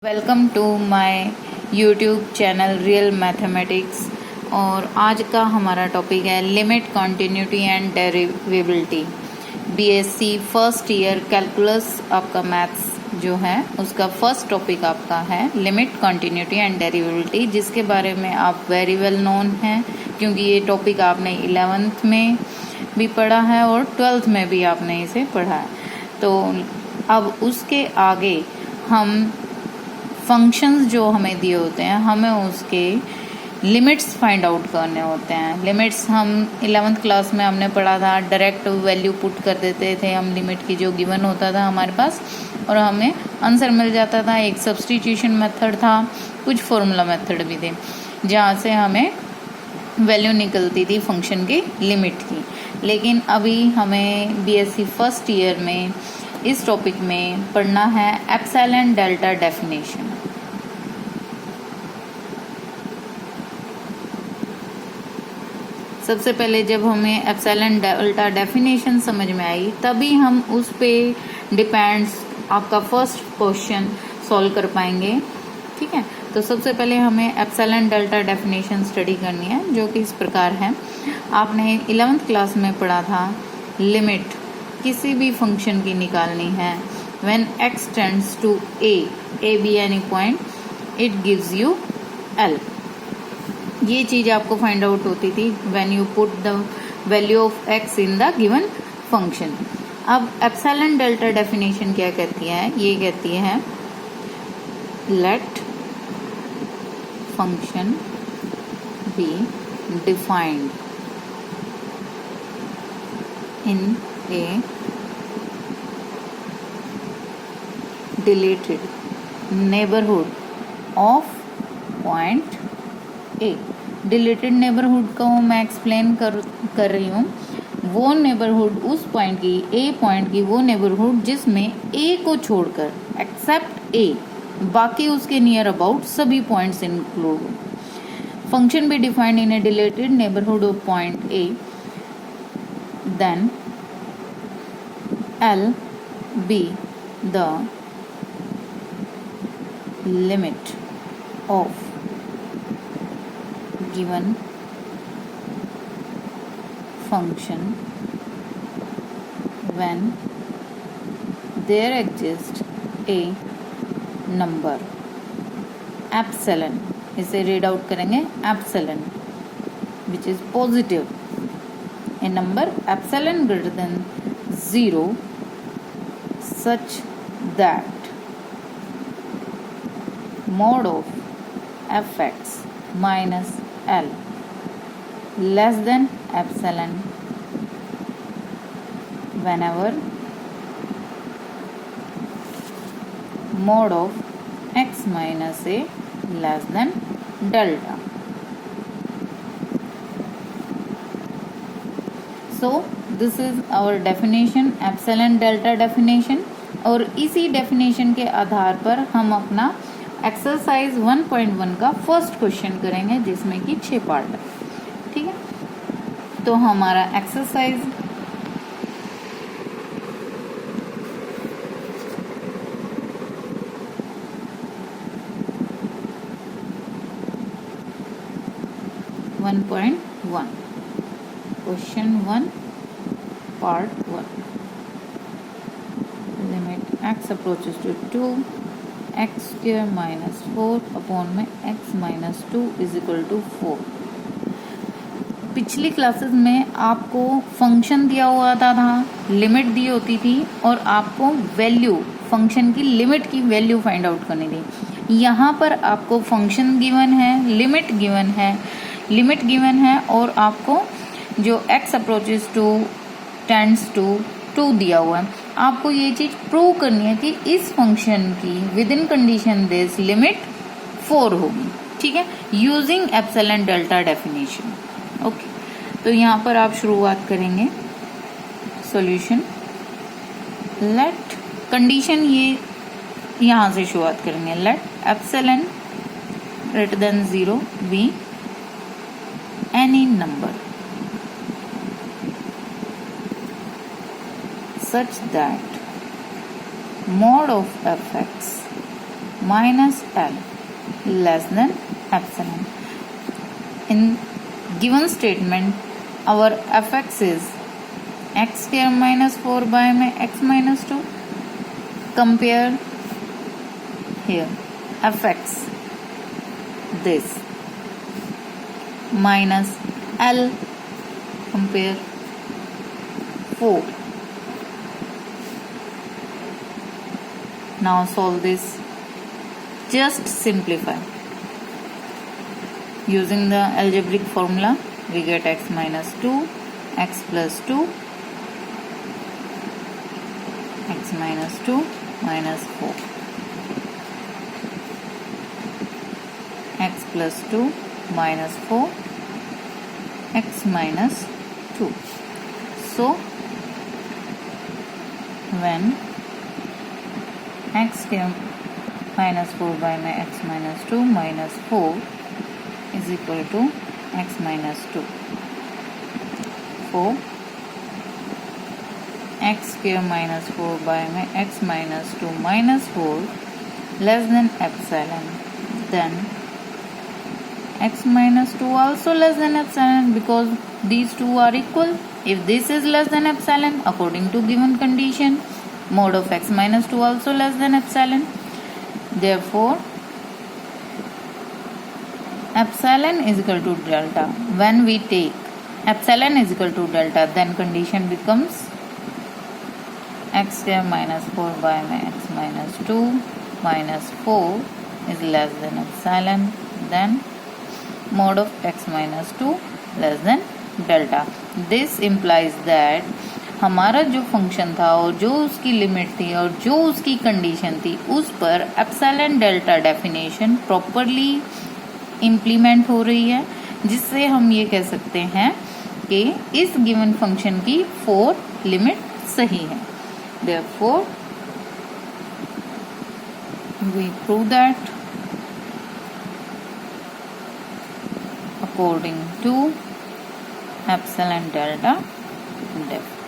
Welcome to my YouTube channel real mathematics. और आज का हमारा टॉपिक है limit, continuity and derivability. BSc first year calculus आपका मैथ्स जो है उसका फर्स्ट टॉपिक आपका है लिमिट, कॉन्टिन्यूटी एंड डेरिवेबिलिटी, जिसके बारे में आप वेरी वेल नोन हैं क्योंकि ये टॉपिक आपने 11th में भी पढ़ा है और 12th में भी आपने इसे पढ़ा है। तो अब उसके आगे हम फंक्शंस जो हमें दिए होते हैं हमें उसके लिमिट्स फाइंड आउट करने होते हैं। लिमिट्स हम 11th क्लास में हमने पढ़ा था, डायरेक्ट वैल्यू पुट कर देते थे हम लिमिट की, जो गिवन होता था हमारे पास और हमें आंसर मिल जाता था। एक सब्स्टिट्यूशन मेथड था, कुछ फॉर्मूला मेथड भी थे जहाँ से हमें वैल्यू निकलती थी फंक्शन की लिमिट की। लेकिन अभी हमें बीएससी फर्स्ट ईयर में इस टॉपिक में पढ़ना है एप्सिलॉन डेल्टा डेफिनेशन। सबसे पहले जब हमें एप्सिलॉन डेल्टा डेफिनेशन समझ में आई तभी हम उस पे डिपेंड्स आपका फर्स्ट क्वेश्चन सॉल्व कर पाएंगे। ठीक है, तो सबसे पहले हमें एप्सिलॉन डेल्टा डेफिनेशन स्टडी करनी है, जो कि इस प्रकार है। आपने 11th क्लास में पढ़ा था लिमिट किसी भी फंक्शन की निकालनी है when x tends to a be any point it gives you l। ये चीज आपको फाइंड आउट होती थी when you put the value of x in the given function. अब एप्सिलॉन डेल्टा डेफिनेशन क्या कहती है? ये कहती है let function be defined in a deleted neighborhood of point A। Deleted neighbourhood को मैं एक्सप्लेन कर रही हूँ। वो नेबरहुड उस पॉइंट की, A पॉइंट की वो नेबरहुड जिसमें A को छोड़कर एक्सेप्ट A बाकी उसके नियर अबाउट सभी पॉइंट्स इंक्लूड हो। फंक्शन भी defined in a deleted neighbourhood of point A, then L be the limit of given function when there exists a number epsilon। इसे read out करेंगे epsilon which is positive, a number epsilon greater than 0 such that mod of fx minus l less than epsilon whenever mod of x minus a less than delta। So this is our definition, epsilon delta definition. और इसी definition के आधार पर हम अपना exercise 1.1 का first question करेंगे, जिसमें कि 6 पार्ट है। ठीक है, तो हमारा exercise question 1 part 1, limit x approaches to 2 x square minus 4 upon में x minus 2 is equal to 4। पिछली क्लासेस में आपको फंक्शन दिया हुआ था, लिमिट दी होती थी और आपको वैल्यू, फंक्शन की लिमिट की वैल्यू फाइंड आउट करनी थी। यहाँ पर आपको फंक्शन गिवन है, लिमिट गिवन है और आपको जो x approaches to tends to 2 दिया हुआ है। आपको ये चीज प्रूव करनी है कि इस फंक्शन की with in condition this limit 4 होगी। ठीक है, using epsilon delta definition. Okay, तो यहाँ पर आप शुरुआत करेंगे सॉल्यूशन। लेट कंडीशन, ये यहाँ से शुरुआत करेंगे। Let epsilon greater than 0 be any number such that mod of fx minus L less than epsilon. In given statement, our fx is x square minus 4 by x minus 2. Compare here fx this minus L, compare 4. Now solve this. Just simplify. Using the algebraic formula, we get x minus 2, x plus 2, x minus 2 minus 4, x plus 2 minus 4, x minus 2. So, when x square minus 4 by x minus 2 minus 4 is equal to x minus 2. For x square minus 4 by x minus 2 minus 4 less than epsilon, then x minus 2 also less than epsilon, because these two are equal. If this is less than epsilon, according to given condition, mod of x minus 2 also less than epsilon. Therefore, epsilon is equal to delta. When we take epsilon is equal to delta, then condition becomes x square minus 4 by x minus 2 minus 4 is less than epsilon, then mod of x minus 2 less than delta. This implies that हमारा जो function था और जो उसकी limit थी और जो उसकी कंडीशन थी, उस पर epsilon delta definition properly implement हो रही है, जिससे हम ये कह सकते हैं कि इस गिवन फंक्शन की 4 लिमिट सही है. Therefore, we prove that according to epsilon delta depth.